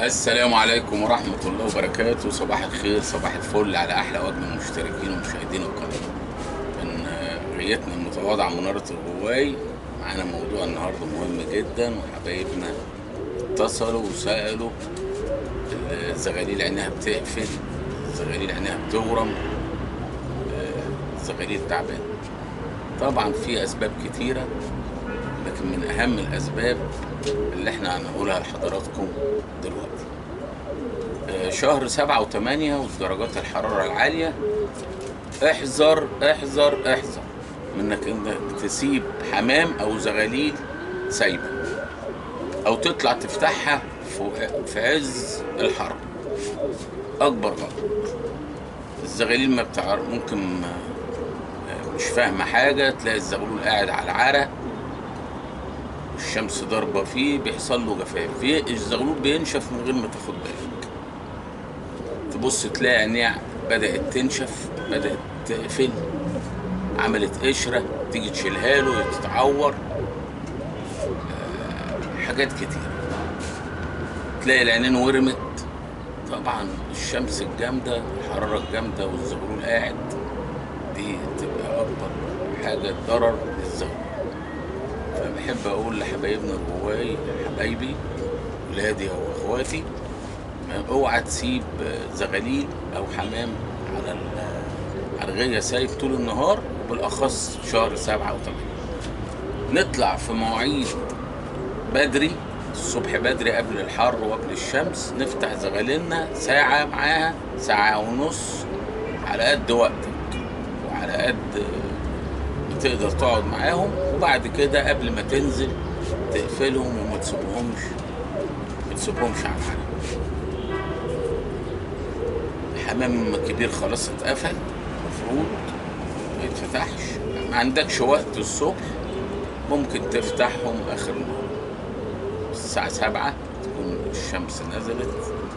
السلام عليكم ورحمة الله وبركاته. صباح الخير، صباح الفل على أحلى وأجمل المشتركين ومشاهدين القناة. من رؤيتنا المتواضعة منارة الغواي، معانا موضوع النهاردة مهم جدا، وحبايبنا اتصلوا وسألوا الزغاليل عينها بتقفل، الزغاليل عينها بتورم، الزغاليل تعبانة. طبعا في أسباب كتيرة، لكن من أهم الأسباب اللي احنا هنقولها لحضراتكم دلوقتي شهر 7 و8 ودرجات الحرارة العالية. احذر احذر احذر من انك تسيب حمام او زغاليل سايبة، او تطلع تفتحها في عز الحر. اكبر غلط. الزغاليل ما بتعرف، ممكن مش فاهمة حاجة، تلاقي الزغلول قاعد على العرق والشمس ضاربة فيه، بيحصل له جفاف، الزغلول بينشف من غير ما تاخد بالك. تبص تلاقي عينيه بدأت تنشف، بدأت تقفل، عملت قشرة، تيجي تشيلها له تتعور. حاجات كتير. تلاقي العينين ورمت. طبعا الشمس الجامدة، الحرارة الجامدة والزغلول قاعد، دي تبقى أكبر حاجة ضرر للزغلول. فبحب أقول لحبايبنا الغواي، حبايبي ولادي أو إخواتي، اوعى تسيب زغاليل او حمام على الغية سايب طول النهار، وبالاخص شهر 7 و8. نطلع في مواعيد بدري الصبح، بدري قبل الحر وقبل الشمس، نفتح زغاليلنا ساعة، معاها ساعة ونص، على قد وقتك وعلى قد ما تقدر تقعد معاهم. وبعد كده قبل ما تنزل تقفلهم وما تسيبهمش على الحرام. حمام كبير خلاص اتقفل، المفروض ما يتفتحش. ما عندكش وقت الصبح، ممكن تفتحهم اخر النهار الساعة 7، تكون الشمس نزلت،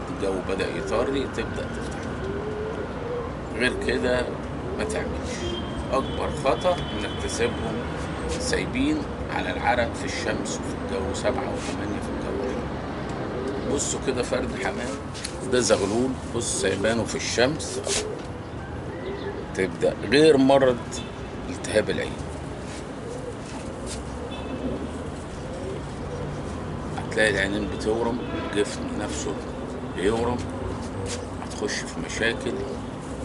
الجو بدأ يطري، تبدأ تفتحهم. غير كده ما تعملش. اكبر خطر انك تسيبهم سايبين على العرق في الشمس وفي الجو 7 و8 في الجو الحر. بصوا كده فرد حمام، ده زغلول، بص سايبانه في الشمس، تبدأ غير مرض التهاب العين. هتلاقي العينين بتورم، الجفن نفسه بيورم، هتخش في مشاكل،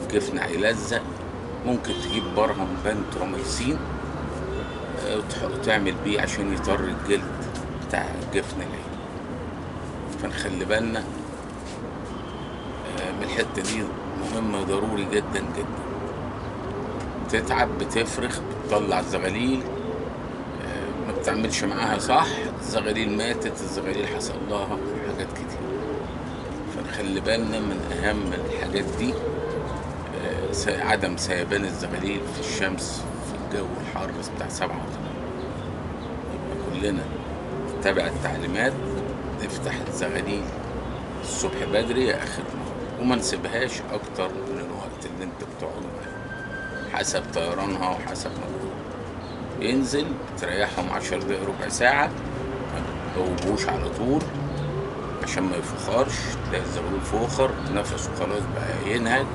الجفن هيلزق، ممكن تجيب برهم بنتروميسين وتعمل بيه عشان يطر الجلد بتاع جفن العين. فنخلي بالنا من الحتة دي، مهمة ضروري جدا جدا. تتعب، بتفرخ، بتطلع الزغاليل، ما بتعملش معاها صح، الزغاليل ماتت، الزغاليل حصل لها حاجات كتير. فنخلي بالنا من اهم الحاجات دي، عدم سيبان الزغاليل في الشمس في الجو الحار بتاع 7 و8. يبقى كلنا نتبع التعليمات، نفتح الزغاليل الصبح بدري يا اخر النهار، وما نسيبهاش اكتر من الوقت اللي انت بتقعد معاه، حسب طيرانها وحسب مجهودها. ينزل تريحهم 10 دقايق ربع ساعة، ما تجوبوش على طول عشان ما يفخرش. تلاقي الزغلول فوخر، نفسه خلاص بقى ينهج،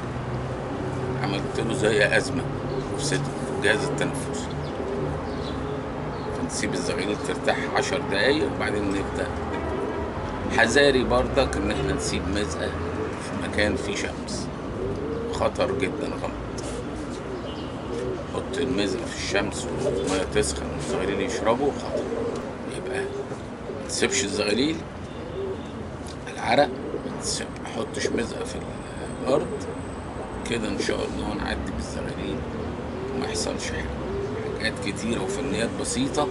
عملت له زي أزمة في صدره، في الجهاز التنفسي. فنسيب الزغاليل ترتاح 10 دقايق وبعدين نبدأ. حذاري برضك ان احنا نسيب مزقة في مكان فيه شمس، خطر جدا، غلط. حط المزقة في الشمس والمية تسخن والزغاليل يشربوا، خطر. يبقى ما تسيبش الزغاليل العرق، ما تحطش مزقة في الأرض كده، إن شاء الله نعدي بالزغاليل وما يحصلش حاجات كتيرة وفنيات بسيطة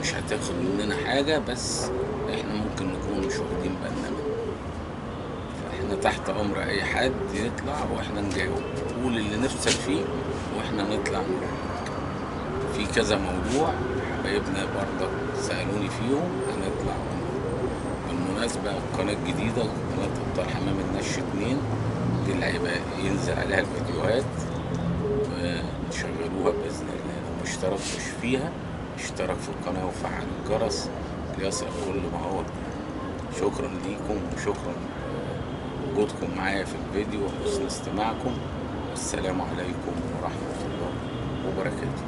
مش هتاخد مننا حاجة، بس احنا ممكن نكون مش واخدين بالنا منها. فاحنا تحت أمر أي حد يطلع واحنا نجاوب، قول اللي نفسك فيه واحنا نطلع نجاوب. في كذا موضوع حبايبنا برضه سألوني فيهم، هنطلع. بالمناسبة القناة الجديدة، قناة أبطال حمام النش 2، دي اللي هيبقى ينزل عليها الفيديوهات ونشغلوها بإذن الله. لو مشتركتش فيها اشترك في القناة وفعل الجرس ليصل كل ما هو جديد. شكرا ليكم وشكرا وجودكم معايا في الفيديو وحسن استماعكم. والسلام عليكم ورحمة الله وبركاته.